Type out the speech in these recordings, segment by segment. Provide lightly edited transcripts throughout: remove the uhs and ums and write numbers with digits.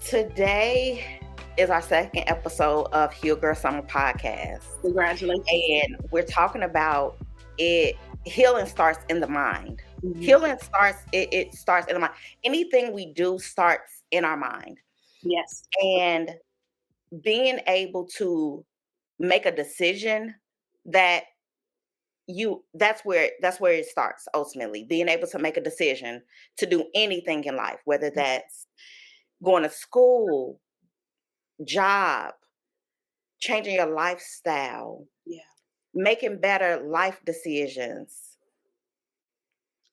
Today is our second episode of Heal Girl Summer Podcast. Congratulations. And we're talking about it. Healing starts in the mind. Mhm. Healing starts, it starts in the mind. Anything we do starts in our mind. Yes. And being able to make a decision that's where it starts ultimately. Being able to make a decision to do anything in life, whether that's going to school, job, changing your lifestyle, Yeah. making better life decisions.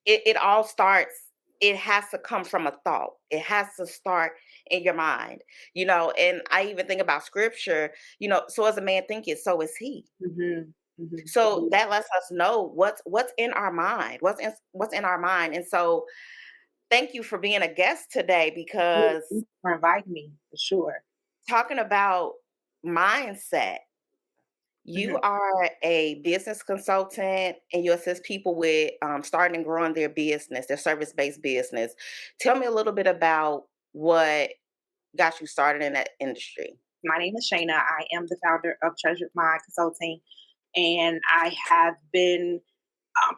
It all starts, it has to come from a thought. It has to start in your mind, and I even think about scripture, so as a man thinketh, so is he. Mhm. Mhm. So that lets us know what's in our mind, what's in our mind. And so thank you for being a guest today, because Thank you for inviting me, for sure. talking about mindset. You Mhm. are a business consultant, and you assist people with starting and growing their business, their service-based business. Tell me a little bit about what got you started in that industry. My name is Shayna. I am the founder of Treasured Mind Consulting, and I have been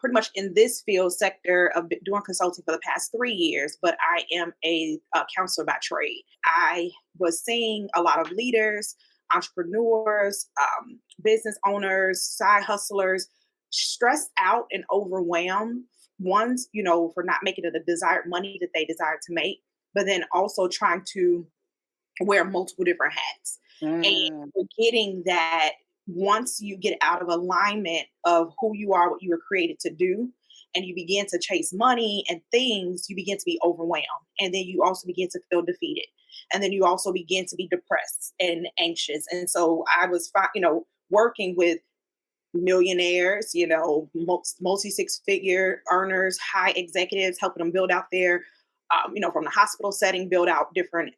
pretty much in this field sector of doing consulting for the past 3 years, but I am a counselor by trade. I was seeing a lot of leaders, entrepreneurs, business owners, side hustlers stressed out and overwhelmed. Ones, for not making it the desired money that they desired to make, but then also trying to wear multiple different hats and Mm, forgetting that once you get out of alignment of who you are, what you were created to do, and you begin to chase money and things, you begin to be overwhelmed. And then you also begin to feel defeated. And then you also begin to be depressed and anxious. And so I was, working with millionaires, multi six figure earners, high executives, helping them build out their, from the hospital setting, build out different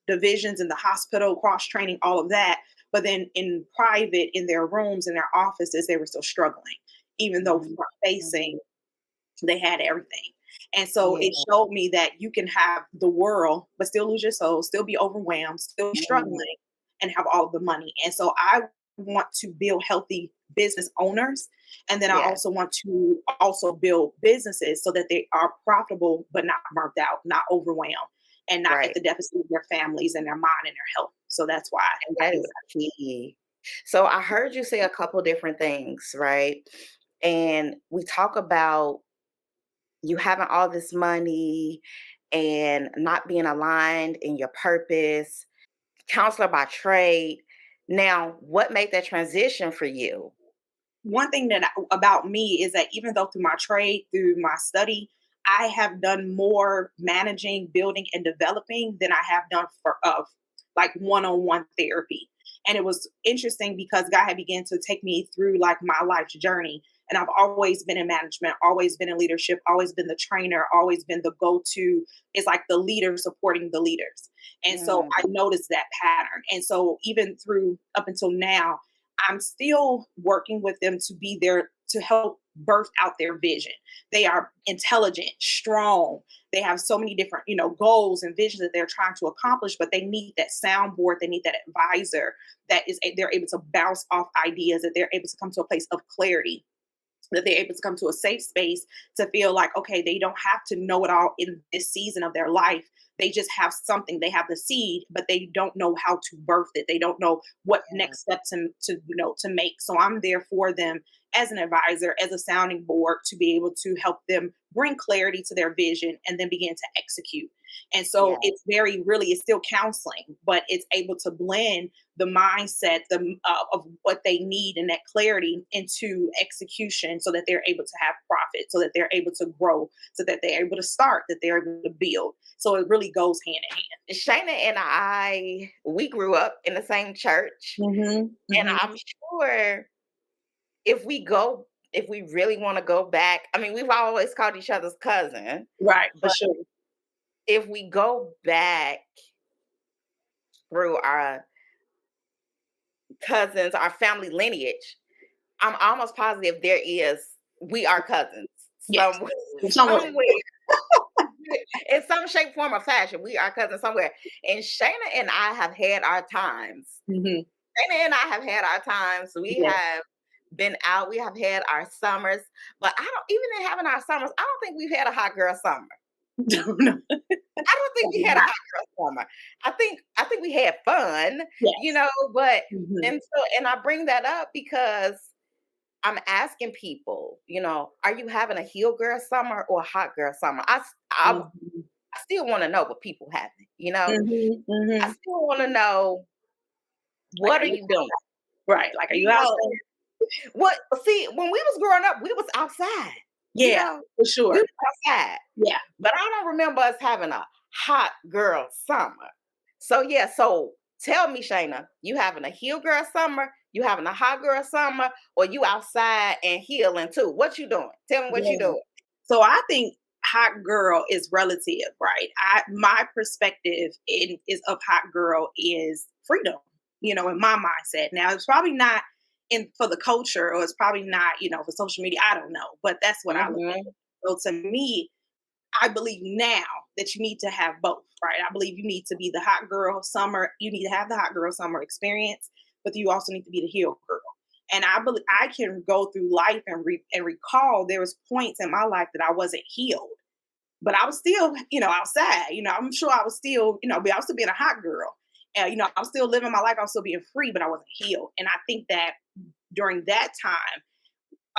divisions in the hospital, cross training, all of that. But then in private, in their rooms, in their offices, they were still struggling, even though mhm, front facing, they had everything. And so yeah. it showed me that you can have the world, but still lose your soul, still be overwhelmed, still be Mm, struggling, and have all of the money. And so I want to build healthy business owners. And then I yeah. also want to also build businesses so that they are profitable, but not burnt out, not overwhelmed, and not at Right. the deficit of their families and their mind and their health. So that's why And I that do is what key. So I heard you say a couple different things, right? And we talk about you having all this money and not being aligned in your purpose, counselor by trade. Now, what made that transition for you? one thing about me is that even though through my trade, through my study, I have done more managing, building, and developing than I have done for like one-on-one therapy. And it was interesting because God had began to take me through like my life's journey. And I've always been in management, always been in leadership, always been the trainer, always been the go-to. It's like the leader supporting the leaders. And so Mm, I noticed that pattern. And so even through up until now, I'm still working with them to be there to help birth out their vision. They are intelligent, strong. They have so many different, goals and visions that they're trying to accomplish, but they need that soundboard. They need that advisor they're able to bounce off ideas, that they're able to come to a place of clarity, that they're able to come to a safe space to feel like, okay, they don't have to know it all in this season of their life. They just have something. They have the seed, but they don't know how to birth it. They don't know what yeah, next step to make. So I'm there for them as an advisor, as a sounding board, to be able to help them bring clarity to their vision and then begin to execute. And so yeah, it's it's still counseling, but it's able to blend the mindset of what they need and that clarity into execution so that they're able to have profit, so that they're able to grow, so that they're able to start, that they're able to build. So it really goes hand in hand. Shayna and we grew up in the same church, Mm-hmm. and Mm-hmm. I'm sure if we really want to go back, I mean, we've always called each other's cousin, Right, for but sure. if we go back through our cousins, our family lineage, I'm almost positive we are cousins Yes. somewhere, Somewhere. somewhere, in some shape, form, or fashion. We are cousins somewhere. And Shayna and I have had our times. Hmm. Shayna and I have had our times. We Yeah. have been out. We have had our summers. But I don't, even in having our summers, I don't think we've had a hot girl summer. No, I don't think we probably had a not. hot girl summer. I think we had fun, Yes. but Hmm. and I bring that up because I'm asking people, are you having a heel girl summer or a hot girl summer? Hmm. I still want to know what people having. Hmm. I Hmm. still want to know Like, what are are you you doing? right? Like, are You you know, outside? what see, when we was growing up, we was outside. You Yeah, know, for we sure. was outside. Yeah. But I don't remember us having a hot girl summer. So yeah, so tell me, Shayna, you having a heel girl summer, you having a hot girl summer, or you outside and healing too? What you doing? Tell me what you Yeah. doing. So I think hot girl is relative, right? My perspective is of hot girl is freedom, in my mindset. Now it's probably not in for the culture, or it's probably not, for social media. I don't know, but that's what I look at. Hmm. So to me, I believe now that you need to have both, right? I believe you need to be the hot girl summer. You need to have the hot girl summer experience, but you also need to be the heel girl. And I believe I can go through life and recall there was points in my life that I wasn't healed, but I was still, outside. I'm sure I was still, but I was still being a hot girl. I was still living my life. I was still being free, but I wasn't healed. And I think that during that time,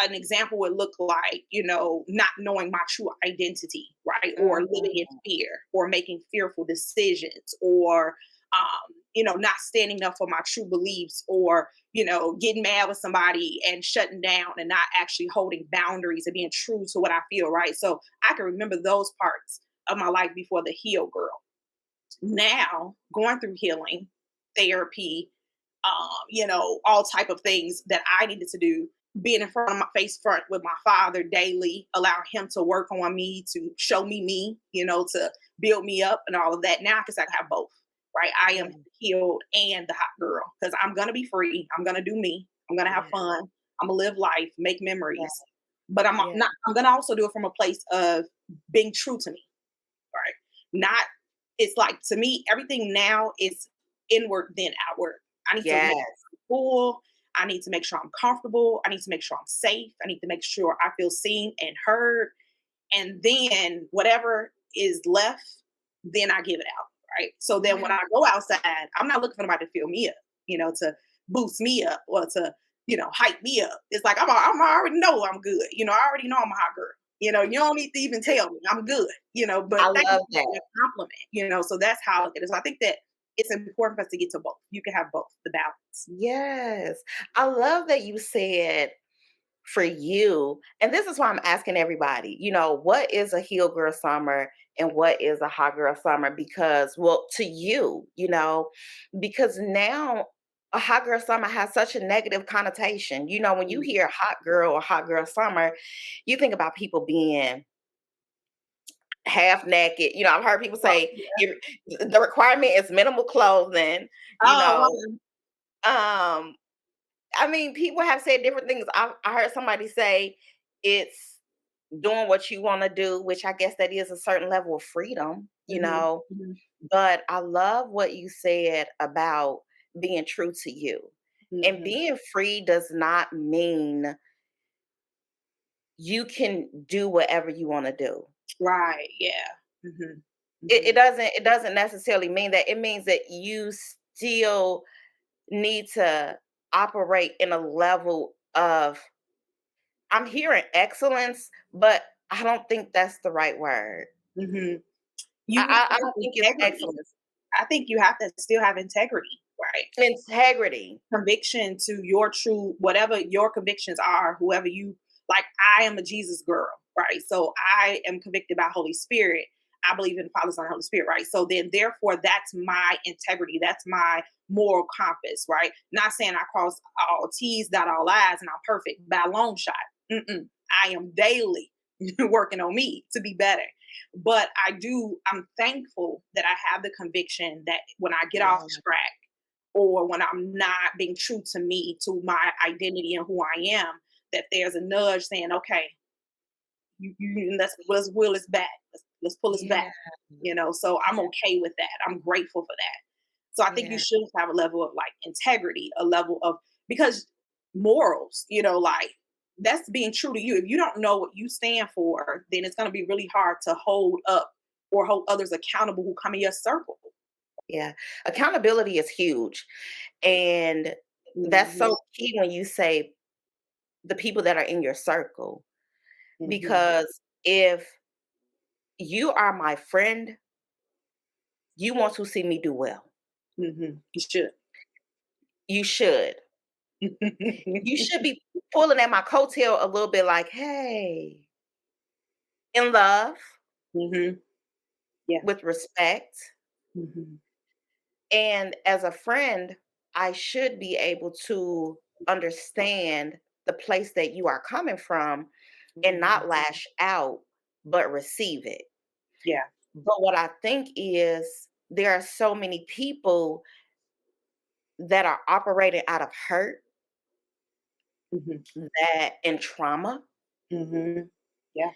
an example would look like, not knowing my true identity, right? Or living in Hmm. fear, or making fearful decisions, or, not standing up for my true beliefs, or, getting mad with somebody and shutting down and not actually holding boundaries and being true to what I feel, right? So I can remember those parts of my life before the heal girl. Now, going through healing, therapy, all type of things that I needed to do, being in front of my face front with my father daily, allowing him to work on me, to show me, to build me up and all of that. Now I can say I have both, right? I am Yeah, healed and the hot girl, because I'm gonna be free. I'm gonna do me. I'm gonna have yeah, fun. I'm gonna live life, make yeah, memories. But I'm yeah, not. I'm gonna also do it from a place of being true to me, right? Not, it's like, to me, everything now is inward then outward. I need to make yes, sure I'm full. I need to make sure I'm comfortable. I need to make sure I'm safe. I need to make sure I feel seen and heard. And then whatever is left, then I give it out. Right. So then when yeah. I go outside, I'm not looking for nobody to fill me up, to boost me up, or to, hype me up. It's like I already know I'm good. I already know I'm a hot girl. You don't need to even tell me I'm good. But I thank you love for that. the compliment. So that's how I look at it. So I think that it's important for us to get to both. You can have both, the balance. Yes, I love that you said for you, and this is why I'm asking everybody, what is a heel girl summer and what is a hot girl summer? Because, well, to you, because now a hot girl summer has such a negative connotation. When you Mm. hear hot girl or hot girl summer, you think about people being half naked. I've heard people Oh, say yeah. the requirement is minimal clothing, you Oh, know. wow. Um, I mean, people have said different things. I heard somebody say it's doing what you want to do, which I guess that is a certain level of freedom, Hmm. Hmm. But I love what you said about being true to you. And Hmm. being free does not mean you can do whatever you want to do. Right. Yeah. Hmm. It doesn't necessarily mean that. It means that you still need to operate in a level of, I'm hearing excellence, but I don't think that's the right word. Hmm. I You have I to I don't have think it's integrity. excellence. I think you have to still have integrity, right? Integrity. Conviction to your true, whatever your convictions are, whoever you like. I am a Jesus girl, right? So I am convicted by Holy Spirit. I believe in the Father, Son, and Holy Spirit, right? So then, therefore, that's my integrity. That's my moral compass, right? Not saying I cross all T's, dot all I's, and I'm perfect by a long shot. Mm-mm. I am daily working on me to be better. But I'm thankful that I have the conviction that when I get off Yeah. track, or when I'm not being true to me, to my identity and who I am, that there's a nudge saying, okay, let's will is back. Let's pull us back. Yeah. So I'm okay with that. I'm grateful for that. So I think you Yeah. should have a level of like integrity, a level of, because morals, like that's being true to you. If you don't know what you stand for, then it's going to be really hard to hold up or hold others accountable who come in your circle. Yeah. Accountability is huge. And that's Hmm. so key when you say the people that are in your circle. Hmm. Because if you are my friend, you want to see me do well. You should. You should. You should be pulling at my coattail a little bit like, hey, in love, Hmm. Yeah. with respect. Hmm. And as a friend, I should be able to understand the place that you are coming from and Hmm. not lash out, but receive it. Yeah. But what I think is there are so many people that are operating out of hurt Hmm. that and trauma. Hmm. Yeah.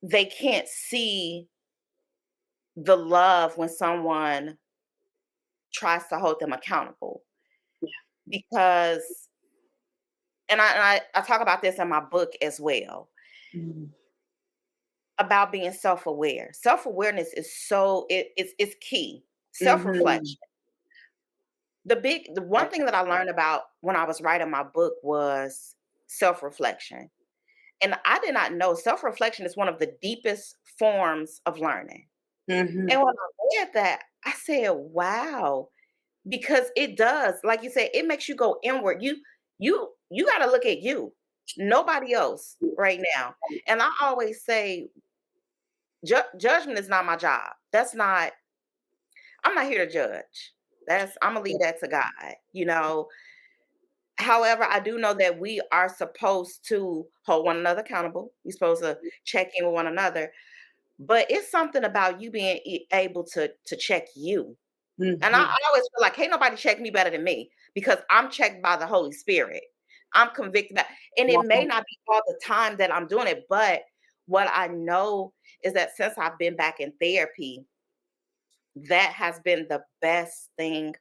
They can't see the love when someone tries to hold them accountable Yeah. because and I talk about this in my book as well Hmm. about being self-aware. Self-awareness is it's key. Hmm. Self-reflection. The one thing that I learned about when I was writing my book was self-reflection. And I did not know self-reflection is one of the deepest forms of learning. Hmm. And when I read that, I said, wow, because it does, like you said, it makes you go inward. You got to look at you, nobody else right now. And I always say, judgment is not my job. That's not. I'm not here to judge. I'm gonna leave that to God. However, I do know that we are supposed to hold one another accountable. We're supposed to check in with one another. But it's something about you being able to check you. And I Hmm. always feel like, "Can't nobody check me better than me because I'm checked by the Holy Spirit. I'm convicted by," and it may not be all the time that I'm doing it, but what I know is that since I've been back in therapy, that has been the best thing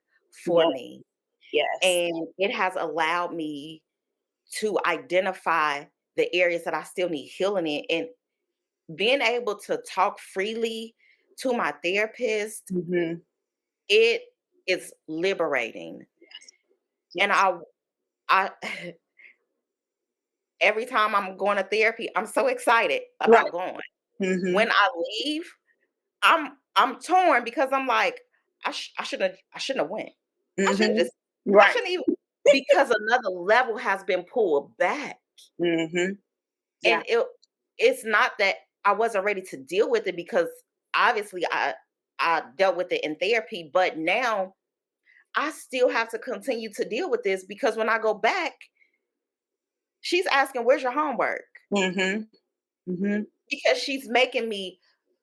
for Yes. me. Yes. And it has allowed me to identify the areas that I still need healing in, and being able to talk freely to my therapist, Hmm. it is liberating. And Yes. I every time I'm going to therapy, I'm so excited Right. about going. Hmm. When I leave, I'm torn because I'm like, I shouldn't have went. I should Hmm. just I Right. shouldn't even, because another level has been pulled back. Hmm. Yeah. And it's not that I wasn't ready to deal with it because obviously I dealt with it in therapy, but now I still have to continue to deal with this because when I go back, she's asking, "Where's your homework?" Hmm. Hmm. Because she's making me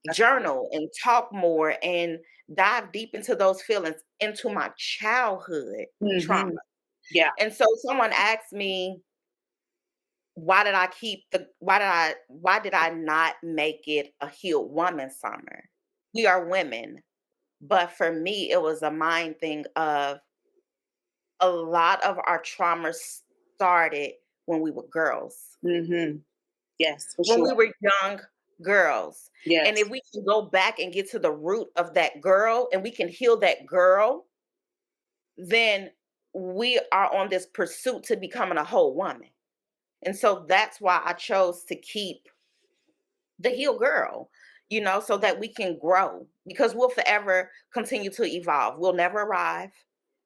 Accountable. journal and talk more and dive deep into those feelings, into my childhood trauma. Hmm. Yeah. And so someone asked me, why did I not make it a healed woman summer? We are women, but for me it was a mind thing of a lot of our trauma started when we were girls, Hmm. Yes, for when we sure. were young girls. And Yes. if we can go back and get to the root of that girl and we can heal that girl, then we are on this pursuit to becoming a whole woman. And so that's why I chose to keep the healed girl, so that we can grow because we'll forever continue to evolve. We'll never arrive.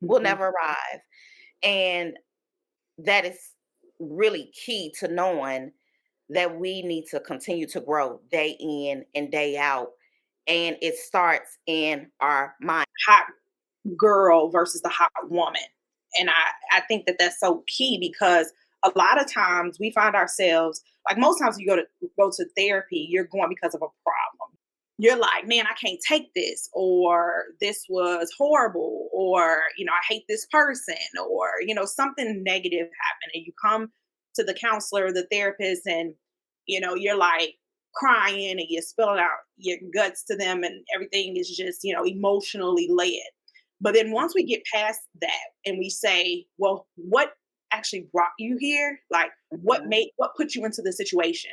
We'll Hmm. never arrive. And that is really key to knowing that we need to continue to grow day in and day out. And it starts in our mind. Hot girl versus the hot woman. And I think that that's so key because a lot of times we find ourselves, like most times you go to therapy, you're going because of a problem. You're like, man, I can't take this, or this was horrible, or I hate this person, or something negative happened, and you come to the counselor, the therapist, and you're like, crying and you're spilling out your guts to them and everything is just, emotionally led. But then once we get past that and we say, well, what actually brought you here? Like Mhm. what put you into the situation?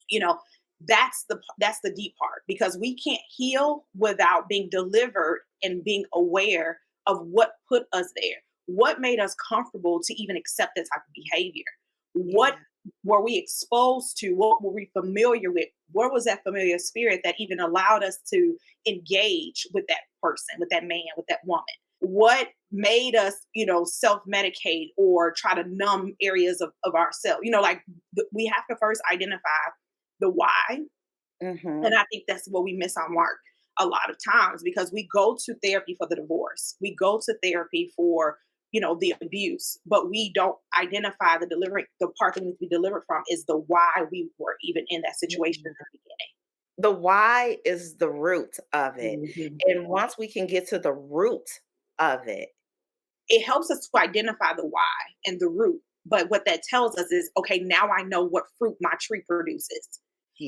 You know, that's the deep part because we can't heal without being delivered and being aware of what put us there. What made us comfortable to even accept that type of behavior? What Yeah. were we exposed to? What were we familiar with? Where was that familiar spirit that even allowed us to engage with that person, with that man, with that woman? What made us, self-medicate or try to numb areas of ourselves? Like we have to first identify the why. And Mhm. I think that's what we miss our mark a lot of times because we go to therapy for the divorce. We go to therapy for, the abuse, but we don't identify the part that needs to be delivered from is the why we were even in that situation in the The why is the root of it. beginning. Mhm. And once we can get to the root of it, It helps us to identify the why and the root. But what that tells us is, okay, now I know what fruit my tree produces.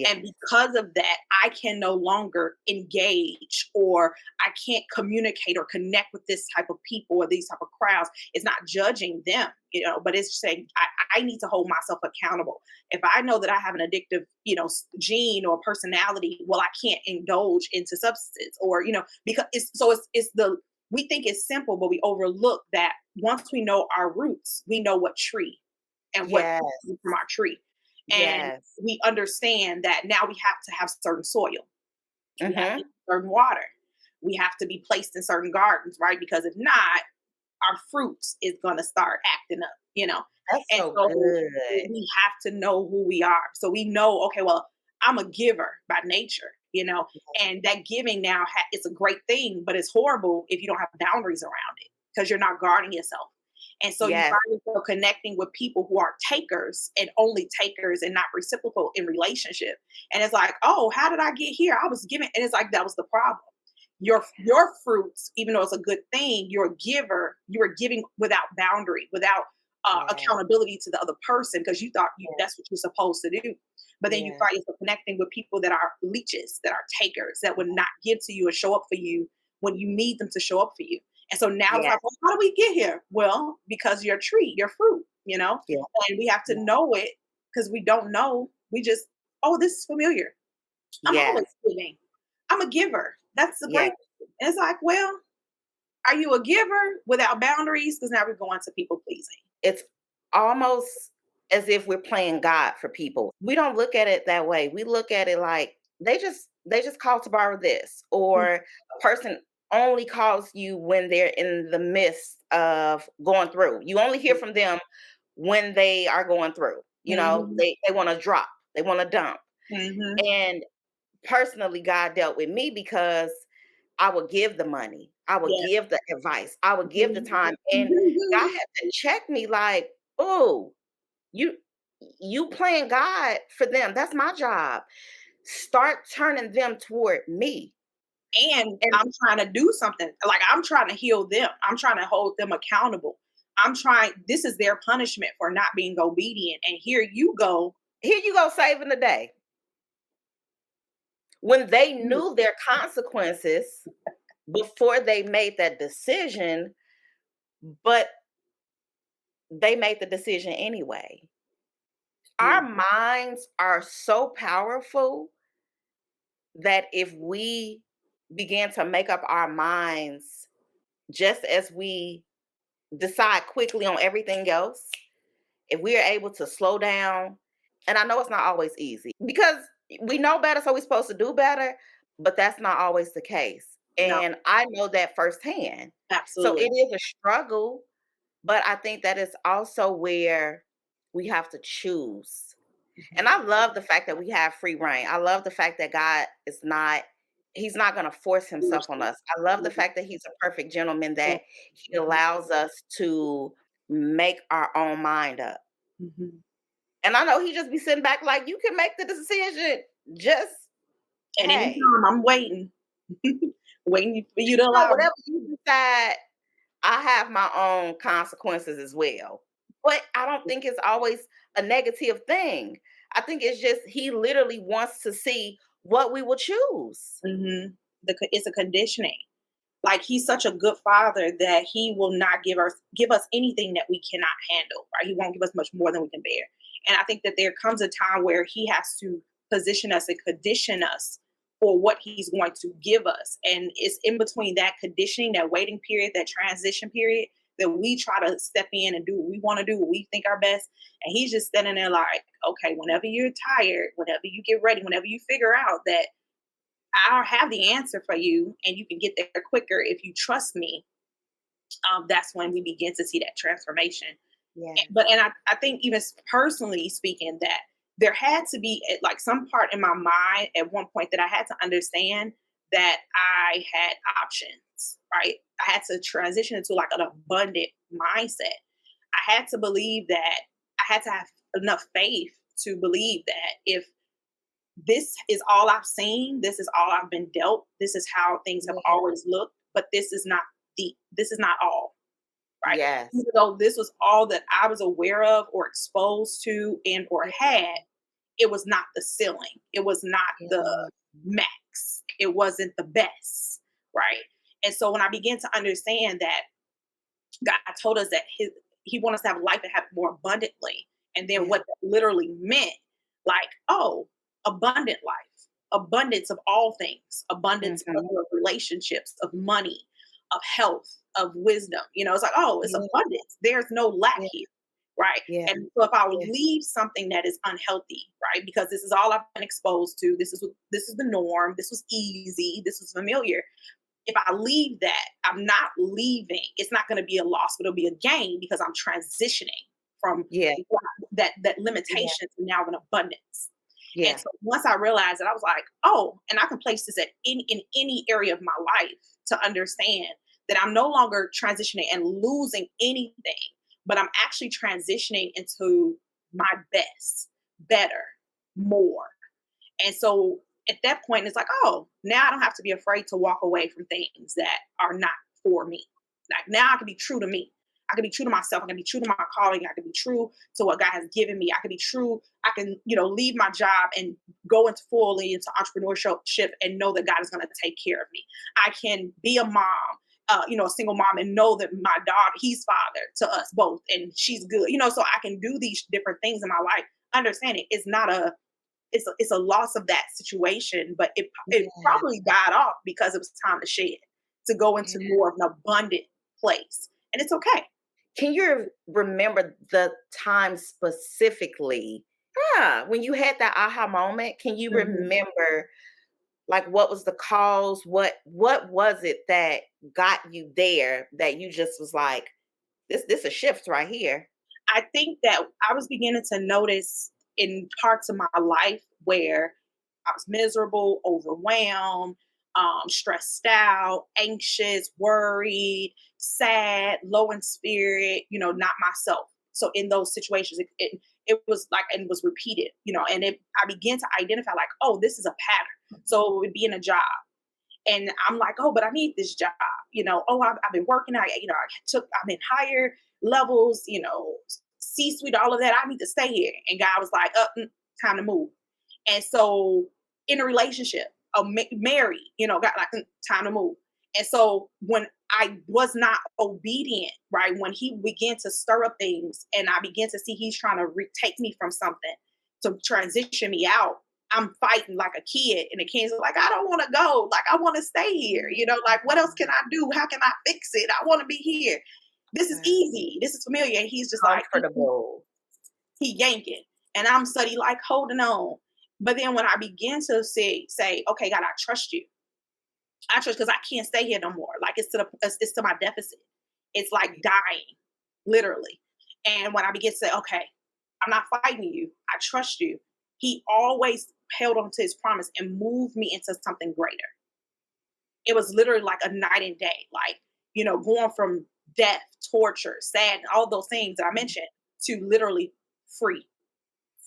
And yes. because of that, I can no longer engage or I can't communicate or connect with this type of people or these type of crowds. It's not judging them, but it's saying I need to hold myself accountable. If I know that I have an addictive, gene or personality, well, I can't indulge into substances or, because it's the we think it's simple, but we overlook that once we know our roots, we know what tree and what Yes. from our tree. And Yes. we understand that now we have to have certain soil. We have to Mhm. have certain water. We have to be placed in certain gardens, right? Because if not, our fruits is gonna start acting up. That's And so so good. we have to know who we are. So we know, okay, well, I'm a giver by nature, and that giving now it's a great thing, but it's horrible if you don't have boundaries around it because you're not guarding yourself. And so you Yes. find yourself connecting with people who are takers and only takers and not reciprocal in relationship. And it's like, oh, how did I get here? I was giving, and it's like that was the problem. Your fruits, even though it's a good thing, you're a giver. You are giving without boundary, without Yes. accountability to the other person because you thought Yes. that's what you're supposed to do. But then you Yes. find yourself connecting with people that are leeches, that are takers, that would not give to you and show up for you when you need them to show up for you. And so now it's Yes. like, well, how do we get here? Well, because your tree, your fruit, Yes. and we have to Yes. know it because we don't know. We just, oh, this is familiar. I'm always Yes. giving. I'm a giver. That's a Yes. great thing. And it's like, well, are you a giver without boundaries? Because now we're going to people pleasing. It's almost as if we're playing God for people. We don't look at it that way. We look at it like they just called to borrow this, or a person only calls you when they're in the midst of going through. You only hear from them when they are going through. Mhm, They want to drop, they want to dump. mhm. And personally, God dealt with me because I would give the money, I would Yeah. give the advice, I would give the Mhm. time, and God had to check me like, "Oh, you you playing God for them. That's my job. Start turning them toward me." And And I'm trying to do something. Like I'm trying to heal them. I'm trying to hold them accountable. This is their punishment for not being obedient. And here you go. here you go saving the day. When they Mm, knew their consequences before they made that decision, but they made the decision anyway. Our mm, minds are so powerful that if we begin to make up our minds just as we decide quickly on everything else, if we are able to slow down, and I know it's not always easy because we know better, so we're supposed to do better, but that's not always the case. no, And I know that firsthand. So it absolutely. is a struggle, but I think that is also where we have to choose. And Mhm. I love the fact that we have free reign. I love the fact that God is not, He's not going to force Himself on Foolishness. us. I love the Mhm. fact that He's a perfect gentleman, that He Mhm. allows us to make our own mind up. Mhm. And I know He just be sitting back like, you can make the decision. Just, At any hey, time, I'm waiting, waiting for you to allow me. whatever you decide, I have my own consequences as well. But I don't think it's always a negative thing. I think it's just he literally wants to see what we will choose. Hmm. It's a conditioning. Like he's such a good father that he will not give us anything that we cannot handle. Right? He won't give us much more than we can bear. And I think that there comes a time where he has to position us and condition us for what he's going to give us. And it's in between that conditioning, that waiting period, that transition period, that we try to step in and do what we want to do, what we think are best. And he's just standing there like, okay, whenever you're tired, whenever you get ready, whenever you figure out that I'll have the answer for you and you can get there quicker if you trust me, that's when we begin to see that transformation. Yes. But I think even personally speaking, that there had to be like some part in my mind at one point that I had to understand that I had options, right? I had to transition into like an abundant mindset. I had to believe that I had to have enough faith to believe that if this is all I've seen, this is all I've been dealt, this is how things have Yeah. always looked, but this is not all, right? Yes. Even though this was all that I was aware of or exposed to and or Yeah. had, it was not the ceiling. It was not the Yeah. max. It wasn't the best, right? And so when I began to understand that God told us that he wants us to have life and have it more abundantly. And then Yeah. what that literally meant, like, oh, abundant life, abundance of all things, abundance of Mhm. relationships, of money, of health, of wisdom. It's like, oh, it's Yeah. abundance. There's no lack Yeah. here. Right. Yeah. And so if I would Yeah. leave something that is unhealthy, right, because this is all I've been exposed to, this is the norm, this was easy, this was familiar, if I leave that, I'm not leaving. It's not going to be a loss, but it'll be a gain because I'm transitioning from Yeah. that Yeah. limitation to now an abundance. And Yeah. so once I realized that, I was like, oh, and I can place this in any area of my life to understand that I'm no longer transitioning and losing anything, but I'm actually transitioning into my best, better, more. And so at that point, it's like, oh, now I don't have to be afraid to walk away from things that are not for me. Like now I can be true to me. I can be true to myself. I can be true to my calling. I can be true to what God has given me. I can be true. I can, leave my job and go into fully into entrepreneurship and know that God is going to take care of me. I can be a mom, a single mom, and know that my daughter, he's father to us both, and she's good. So I can do these different things in my life. Understanding it's a loss of that situation, but it Yeah. probably died off because it was time to shed, to go into Yeah. more of an abundant place, and it's okay. Can you remember the time specifically, when you had that aha moment? Can you Mhm. remember, like, what was the cause? What was it that got you there that you just was like, "This a shift right here?" I think that I was beginning to notice in parts of my life where I was miserable, overwhelmed, stressed out, anxious, worried, sad, low in spirit, not myself. So in those situations, it was like, and was repeated, and I began to identify like, oh, this is a pattern. So it would be in a job. And I'm like, oh, but I need this job. Oh, I've been working. I'm in higher levels, C-suite, all of that. I need to stay here. And God was like, time to move. And so in a relationship, married, got like time to move. And so when I was not obedient, right, when he began to stir up things and I began to see he's trying to take me from something to transition me out, I'm fighting like a kid, and the kids are like, I don't want to go. Like, I want to stay here. Like, what else can I do? How can I fix it? I want to be here. This is Wow. easy. This is familiar. And he's just like, Comfortable. he yanking. And I'm study like holding on. But then when I begin to say, okay, God, I trust you. I trust because I can't stay here no more. Like it's to my deficit. It's like dying, literally. And when I begin to say, okay, I'm not fighting you. I trust you. He always held on to his promise and moved me into something greater. It was literally like a night and day, like, going from death, torture, sad, all those things that I mentioned to literally free,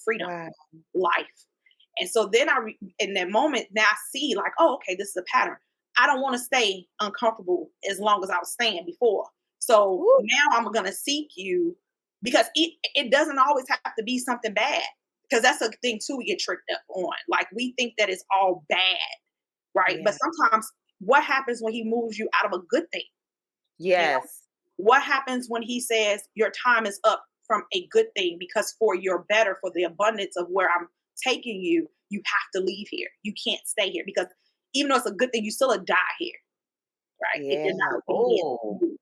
freedom, Wow. life. And so then in that moment, now I see like, oh, okay, this is a pattern. I don't want to stay uncomfortable as long as I was staying before. So Woo. now I'm going to seek you because it doesn't always have to be something bad. Because that's a thing too we get tricked up on. Like we think that it's all bad, right? But Yeah. sometimes what happens when he moves you out of a good thing? You know, Yes. what happens when he says your time is up from a good thing because for your better, for the abundance of where I'm taking you, you have to leave here. You can't stay here because even though it's a good thing, you still a die here, right? If Yeah. you're not obedient to Oh, move.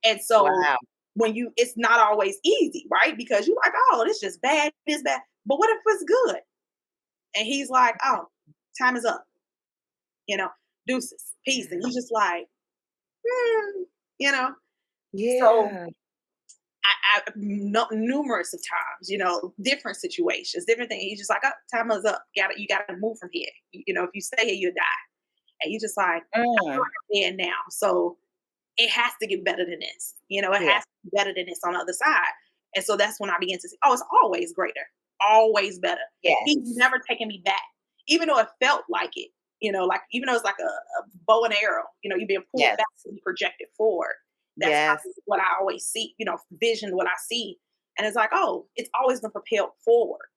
And so wow. when you, it's not always easy, right? Because you're like, oh, this just bad, this bad. But what if it's good? And he's like, oh, time is up, you know, deuces, peace. And Yeah. you're just like, hmm, you know. So Yeah. numerous of times, different situations, different things. You just like, oh, time is up. You gotta move from here. If you stay here, you die. And you just like, I feel Mm. like I'm dead now. So it has to get better than this. It Yeah. has to be better than this on the other side. And so that's when I began to see, oh, it's always greater, always better. He's Yes. never taken me back, even though it felt like it. Like even though it's like a bow and arrow, you're being pulled Yes. back and projected forward. That's Yes. how, what I always see, vision, what I see. And it's like, oh, it's always been propelled forward,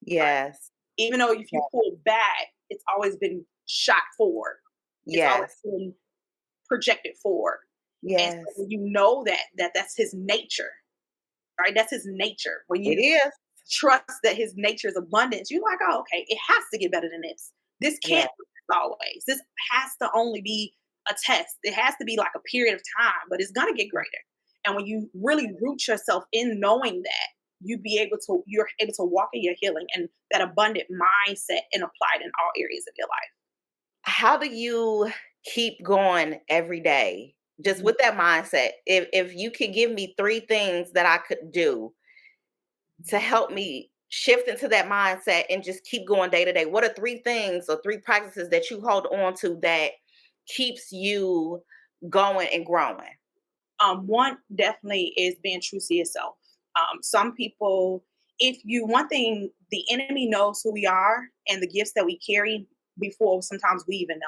right? Yes. Even though if you Yes. pull back, it's always been shot forward. It's always Yes. been projected forward. And so Yes. when you know that's his nature, right? That's his nature. When It you is. trust that his nature is abundance, you're like, oh, okay, it has to get better than this. This Yeah. can't be this always. This has to only be a test. It has to be like a period of time, but it's gonna get greater. And when you really root yourself in knowing that, you're able to walk in your healing and that abundant mindset and apply it in all areas of your How do you keep going every day? Just life. with that mindset. If you could give me 3 things that I could do to help me shift into that mindset and just keep going day to day, what are 3 things or 3 practices that you hold on to that keeps you going and growing? One definitely is being true to yourself. Some people, if you, one thing, the enemy knows who we are and the gifts that we carry before sometimes we even know.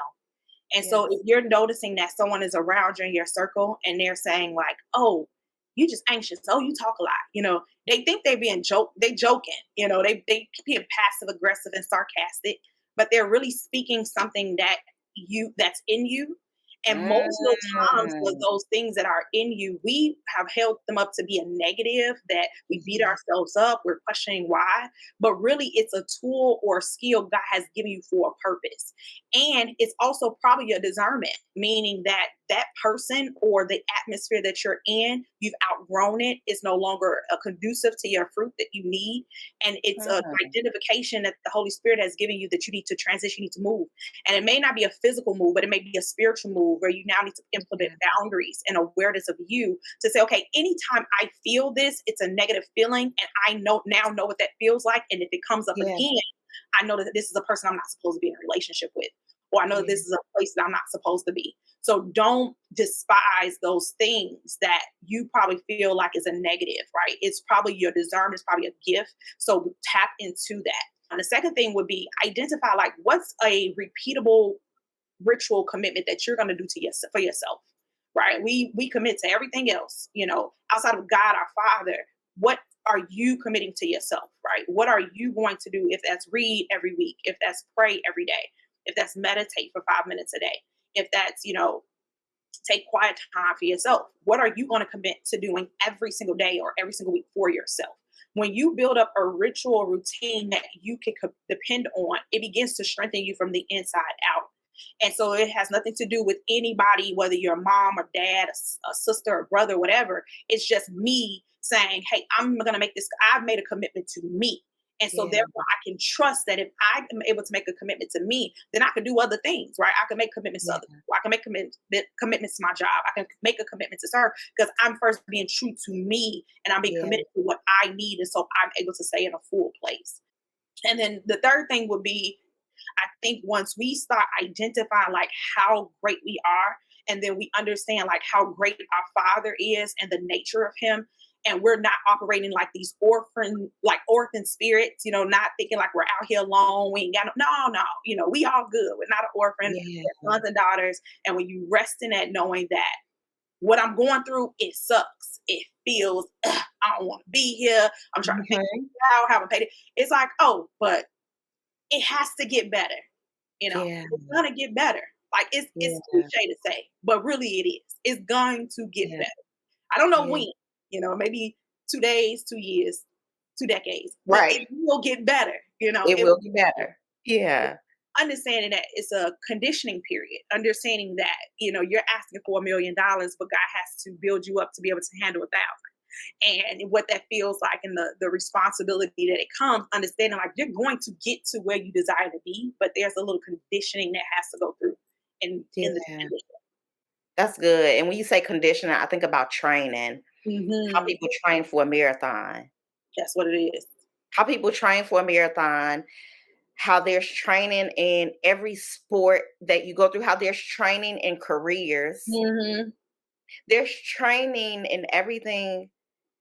And so if Yes. you're noticing that someone is around you in your circle and they're saying like, "Oh, you just anxious. Oh, you talk a lot." They think they're being they joking. They being passive aggressive and sarcastic, but they're really speaking something that's in you. And most of the times, Mm. those things that are in you, we have held them up to be a negative. That we beat Yeah. ourselves up. We're questioning why, but really, it's a tool or a skill God has given you for a purpose. And it's also probably a discernment, meaning that that person or the atmosphere that you're in, you've outgrown it, is no longer conducive to your fruit that you need. And it's an Mm. identification that the Holy Spirit has given you that you need to transition, you need to move. And it may not be a physical move, but it may be a spiritual move where you now need to implement Yeah. boundaries and awareness of you to say, okay, anytime I feel this, it's a negative feeling. And I know what that feels like. And if it comes up Yeah. again, I know that this is a person I'm not supposed to be in a relationship with, or I know that Yeah. this is a place that I'm not supposed to be. So don't despise those things that you probably feel like is a negative, right? It's probably your discernment, it's probably a gift. So tap into that. And the second thing would be identify like what's a repeatable ritual commitment that you're going to do to yourself for yourself, right? We commit to everything else, outside of God our Father. What are you committing to yourself, right? What are you going to do? If that's read every week, if that's pray every day, if that's meditate for 5 minutes a day, if that's take quiet time for yourself. What are you going to commit to doing every single day or every single week for yourself? When you build up a ritual routine that you can depend on, it begins to strengthen you from the inside out. And so it has nothing to do with anybody, whether you're a mom or dad, a sister or brother, whatever. It's just me saying, hey, I'm going to make this, I've made a commitment to me. And so Yeah. therefore I can trust that if I am able to make a commitment to me, then I can do other things, right? I can make commitments to Yeah. other people. I can make commitments to my job. I can make a commitment to serve because I'm first being true to me and I'm being Yeah. committed to what I need. And so I'm able to stay in a full place. And then the third thing would be, I think once we start identifying like how great we are, and then we understand like how great our Father is and the nature of Him, and we're not operating like these orphan spirits, not thinking like we're out here alone. We ain't got no, we all good. We're not an orphan. Yeah. We're sons and daughters, and when you rest in that, knowing that What I'm going through, it sucks. It feels, I don't want to be here. I'm trying to pay Mhm. out, haven't paid it. It's like, oh, but it has to get better. Yeah, It's gonna get better. Like it's yeah, cliche to say, but really it is. It's going to get yeah, better. I don't know yeah. when, maybe 2 days, 2 years, 2 decades, but it Right. will get better. It It will get better. Yeah, understanding that it's a conditioning period, understanding that, you're asking for $1 million, but God has to build you up to be able to handle 1,000. And what that feels like and the responsibility that it comes, understanding like you're going to get to where you desire to be, but there's a little conditioning that has to go through in this yeah. condition. That's good, and when you say conditioning, I think about training, how Hmm. people train for a marathon, That's what it is. how people train for a marathon, how there's training in every sport that you go through, how there's training in careers. Hmm. There's training in everything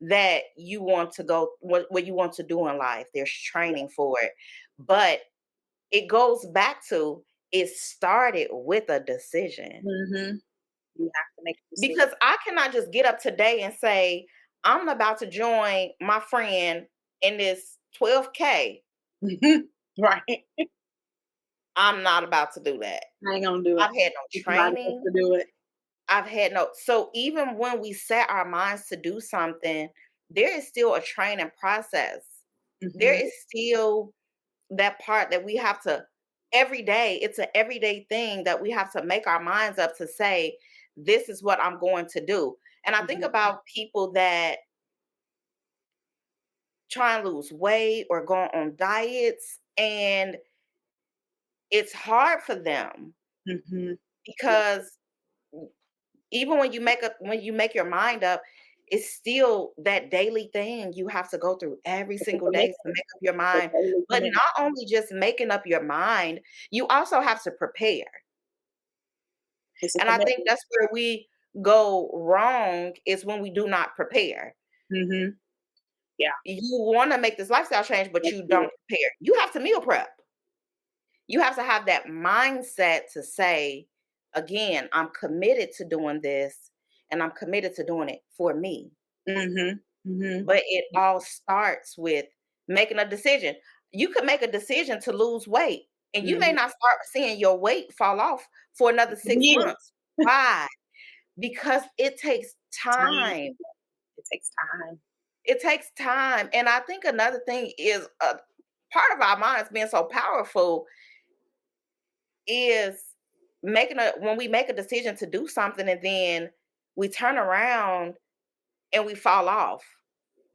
that you want to go what you want to do in life. There's training for it. But it goes back to it started with a decision. Hmm. You have to make a decision. Because I cannot just get up today and say, I'm about to join my friend in this 12K. Mhm. Right. I'm not about to do that. I ain't gonna do it. I've had no Get somebody else training. to do it. I've had no so even when we set our minds to do something, there is still a training process. There Hmm. is still that part that we have to every day, it's an everyday thing that we have to make our minds up to say, this is what I'm going to do. And I think Hmm. about people that try and lose weight or go on diets, and it's hard for them Hmm. Yeah. because even when you make your mind up, it's still that daily thing you have to go through every It's a single day to commitment. make up your A mind. daily But commitment. not only just making up your mind, you also have to prepare. It's a And I think commitment. that's where we go wrong is when we do not prepare. Hmm. Yeah. You want to make this lifestyle change, but That's you don't good. prepare. You have to meal prep. You have to have that mindset to say, again, I'm committed to doing this and I'm committed to doing it for me. Mhm. Mhm. But it all starts with making a decision. You could make a decision to lose weight and you may Mhm. not start seeing your weight fall off for another 6 Yeah. months. Why? Because it takes Time. time. It takes time. It takes time. And I think another thing is a part of our minds being so powerful is making a when we make a decision to do something and then we turn around and we fall off.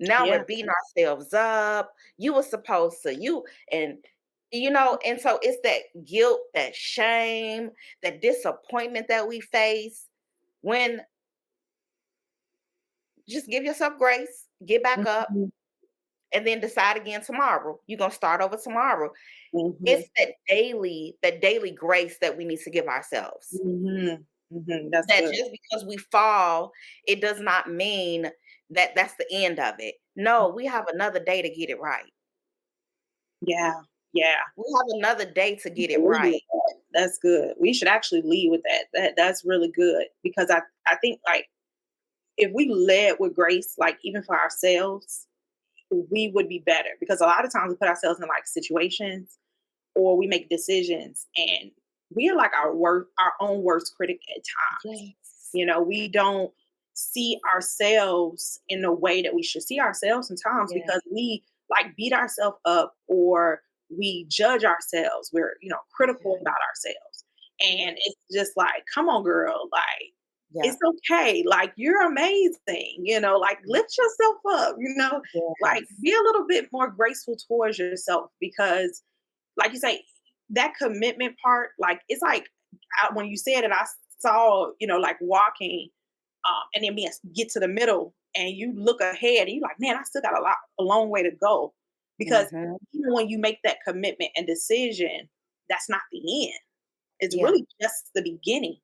Now we're Yeah. beating ourselves up. You were supposed to, and and so it's that guilt, that shame, that disappointment that we face when just give yourself grace, get back up, Mhm. and then decide again tomorrow. You're gonna start over tomorrow. Mhm. It's that daily grace that we need to give ourselves. Mhm. Mhm. That's That good. just because we fall, it does not mean that that's the end of it. No, we have another day to get it right. Yeah. Yeah. We have another day to We get should it lead with right. that. That's good. We should actually lead with that. That's really good because I think like if we led with grace, like even for ourselves, we would be better because a lot of times we put ourselves in like situations or we make decisions and we are like our own worst critic at times. Yes. We don't see ourselves in the way that we should see ourselves sometimes Yeah. because we like beat ourselves up or we judge ourselves. We're, Yeah. critical about ourselves. Yeah. And it's just like, come on, girl, like Yeah. it's okay. Like you're amazing, like lift yourself up, like Yes. be a little bit more graceful towards yourself because like you say, that commitment part, like it's like when you said it, I saw, like walking, and then get to the middle, and you look ahead, and you're like, man, I still got a long way to go, because Mhm. even when you make that commitment and decision, that's not the end. It's Yeah. really just the beginning,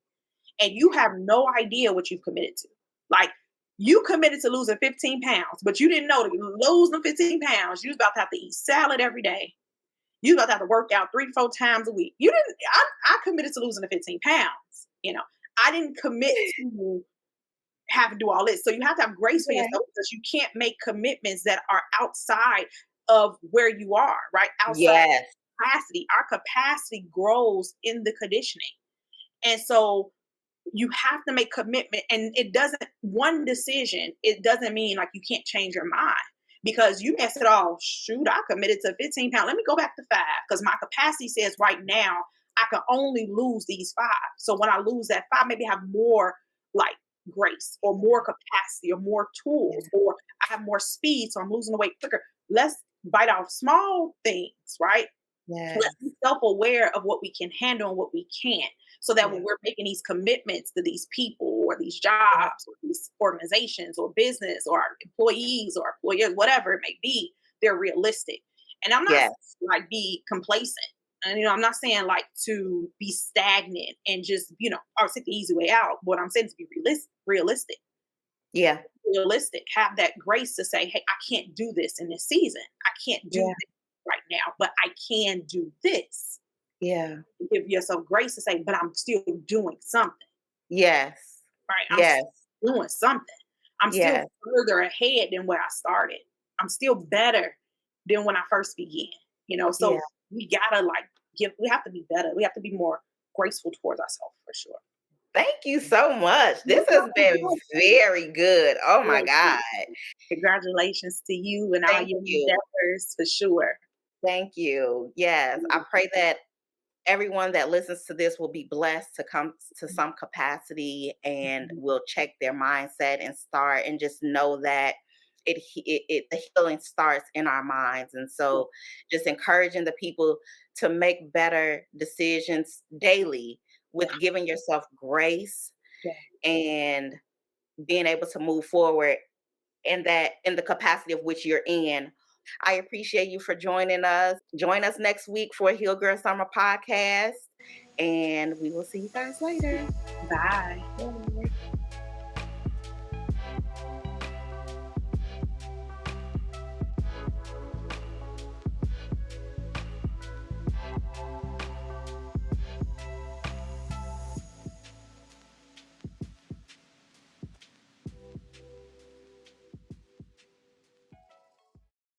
and you have no idea what you've committed to. Like you committed to losing 15 pounds, but you didn't know to lose them 15 pounds. You was about to have to eat salad every day, you about to have to work out 3, 4 times a week. You didn't. I committed to losing the 15 pounds. I didn't commit to. have to do all this. So you have to have grace for Right. yourself because you can't make commitments that are outside of where you are, right? Outside Yes. capacity. Our capacity grows in the conditioning. And so you have to make commitment, and it doesn't, one decision, it doesn't mean like you can't change your mind, because you may say, oh shoot, I committed to 15 pounds, let me go back to 5, because my capacity says right now I can only lose these 5. So when I lose that 5, maybe I have more, like, grace or more capacity or more Yeah. tools, or I have more speed, so I'm losing the weight quicker. Let's bite off small things, right? Let's be Yes. self-aware of what we can handle and what we can't, so that Yeah. when we're making these commitments to these people or these Yeah. jobs or these organizations or business or our employees or employers, whatever it may be, they're realistic. And I'm not Yes. saying, like, be complacent. And I'm not saying like to be stagnant and just, or take the easy way out. What I'm saying is be realistic, Yeah. realistic. Have that grace to say, hey, I can't do this in this season. I can't do Yeah. this right now, but I can do this. Yeah. Give yourself grace to say, but I'm still doing something, Yes. right? I'm Yes. doing something. I'm still Yes. further ahead than where I started. I'm still better than when I first began, Yeah. so we gotta, like, we have to be better. We have to be more graceful towards ourselves for sure. Thank you so much. You're This has been welcome. very good. Oh my Thank God. you. Congratulations to you and all Thank your you. endeavors for sure. Thank you. Yes. I pray that everyone that listens to this will be blessed to come to some capacity and will check their mindset and start and just know that the healing starts in our minds. And so just encouraging the people to make better decisions daily Yeah, with giving yourself grace yeah. and being able to move forward in the capacity of which you're in. I appreciate you for joining us. Join us next week for Heal Girl Summer podcast, and we will see you guys later. Bye. Bye.